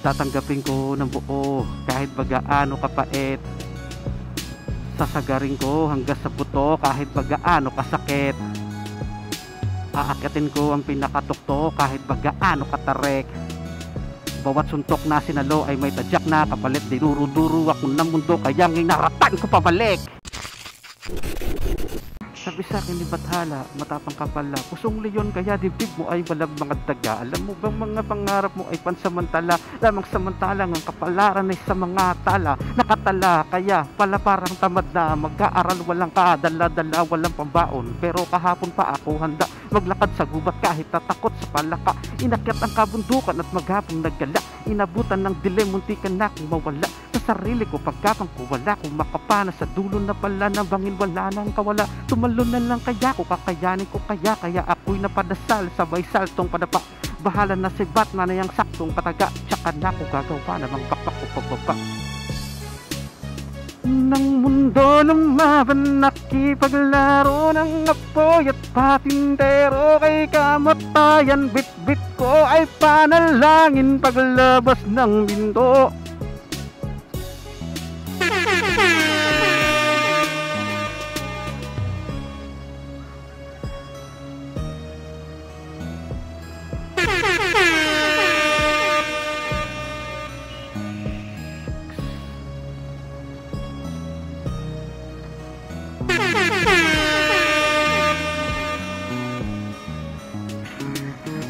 Tatanggapin ko ng buo kahit gaano kapait. Sasagarin ko hanggang sa buto kahit gaano kasakit. Aakyatin ko ang pinakatukto kahit gaano katarek. Bawat suntok na sinalo ay may tadyak na kapalit. Dinuruduro ako ng mundo kaya nginaratan ko pabalik. Sabi sa akin ni Bathala, matapang ka pala, pusong leyon kaya dibdib mo ay walang mga daga. Alam mo bang mga pangarap mo ay pansamantala, lamang samantalang ang kapalaran ay sa mga tala. Nakatala kaya pala parang tamad na mag-aaral, walang kadala-dala, walang pambaon. Pero kahapon pa ako handa maglakad sa gubat kahit tatakot sa palaka. Inakyat ang kabundukan at maghapong naggala. Inabutan ng dilim, muntikan na akong mawala sa sarili ko pagkapang ko. Wala kong makapana sa dulo na pala ng bangin, wala nang kawala. Tumalo na lang kaya ko, kakayanin ko kaya ako'y napadasal, sabay saltong padapa. Bahala na si Batman na yung saktong pataga, tsaka na ko gagawa namang kapak ko pababa. Nang mundo lumaban, nakipaglaro ng apoy at patintero kay kamatayan. Bit-bit ko ay panalangin paglabas ng binto.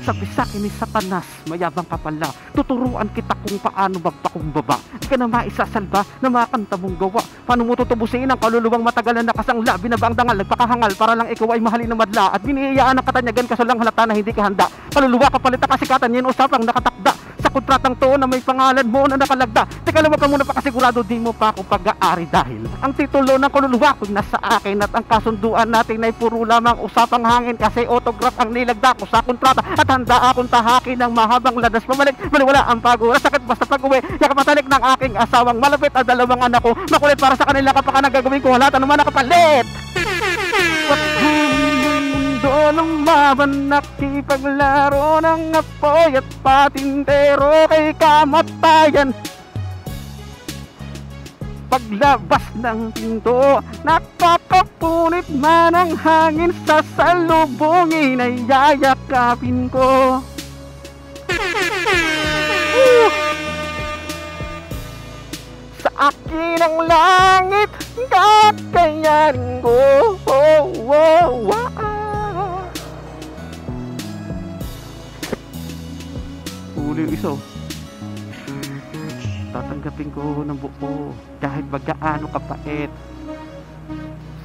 Sabi sa akin ni Satanas, mayabang ka pala, tuturuan kita kung paano magpakumbaba. Di ka na maisasalba na makanta mong gawa. Paano mo tutubusin ang kaluluwang matagal na nakasangla? Binabaang dangal, nagpakahangal para lang ikaw ay mahalin na madla. At binihiyaan ang katanyagan kaso lang halata na hindi ka handa. Kaluluwa kapalit na kasikatan, yan usapang nakatakda sa kontratang to na may pangalan mo na nakalagda. Teka lang, wag ka muna pakasigurado, di mo pa ako pag-aari dahil ang titulo ng kaluluwa ko nasa akin at ang kasunduan natin ay puro lamang usapang hangin kasi autograph ang nilagda ko sa kontrata at handa akong tahakin ng mahabang ladas pabalik. Maniwala ang pagura, sakit basta pag-uwi. Yakap matalik ng aking asawang malapit at dalawang anak ko. Makulit para sa kanila kapag nagagawin ko halata naman nakapalit. Lumaban, nakipaglaro ng apoy at patintero kay kamatayan. Paglabas ng pinto, nakakapunit man ang hangin, sa salubungin ay yayakapin ko. Sa akin ang langit, kakayanin ko. Huli yung iso. Tatanggapin ko ng buo kahit gaano kapait.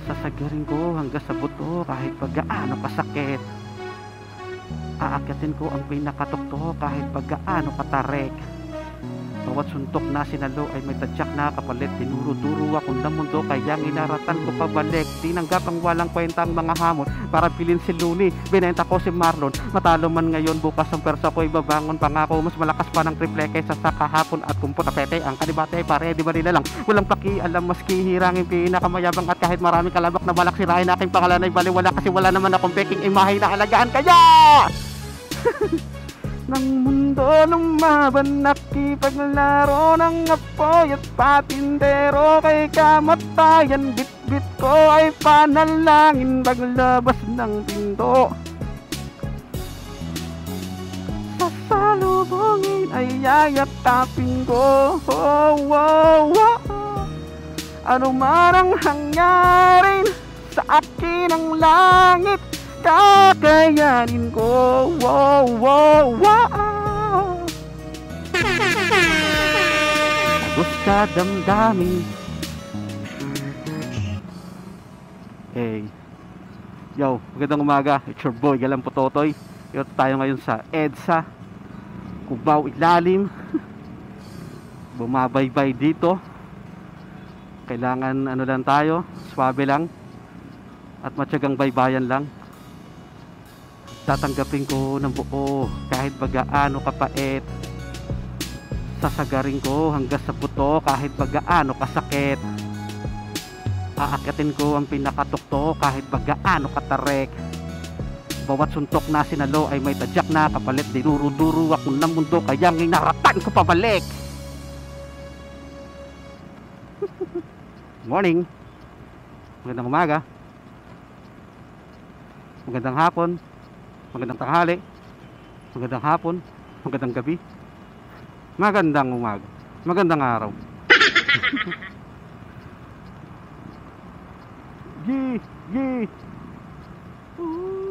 Sasagarin ko hanggang sa buto kahit gaano kasakit. Aakyatin ko ang pinakatukto kahit gaano katarek. Bawat suntok na sinalo ay may tadyak na kapalit. Dinuro-duro ako ng mundo kaya nginaratan ko pabalik. Tinanggap ang walang kwenta ang mga hamon para pilin si Looney. Binenta ko si Marlon. Matalo man ngayon, bukas ang persa ko ibabangon. Pangako mas malakas pa ng triple kaysa sa kahapon. At kung putapete ang kanibate ay pare di ba nila lang. Walang pakialam maski hirangin pinakamayabang. At kahit maraming kalabak na balak sirain aking pangalan ay baliwala kasi wala naman akong peking imahe na alagaan kaya. Nang mundo lumaban, nakipaglaro ng apoy at patintero kay kamatayan. Bit-bit ko ay panalangin paglabas ng pinto. Sa salubungin ay yayakapin ko. Ano man ang hangyarin sa akin ang langit, kakayanin ko. Agos ka damdamin. Hey, yo, magandang umaga. It's your boy Galang Pototoy. Ito tayo ngayon sa EDSA Cubao Ilalim. Bumabaybay dito. Kailangan ano lang tayo, swabe lang at matyagang baybayan lang. Tatanggapin ko ng buo kahit gaano kapait. Sasagarin ko hanggang sa buto kahit gaano kasakit. Aakyatin ko ang pinakatukto kahit gaano katarek. Bawat suntok na sinalo ay may tadyak na kapalit. Dinuro-duro ako ng mundo kaya nga'y naratan ko pabalik. Morning. Magandang umaga. Magandang hapon. Magandang tanghali. Magandang hapon. Magandang gabi. Magandang umaga. Magandang araw. Yee! Yee! Ooh.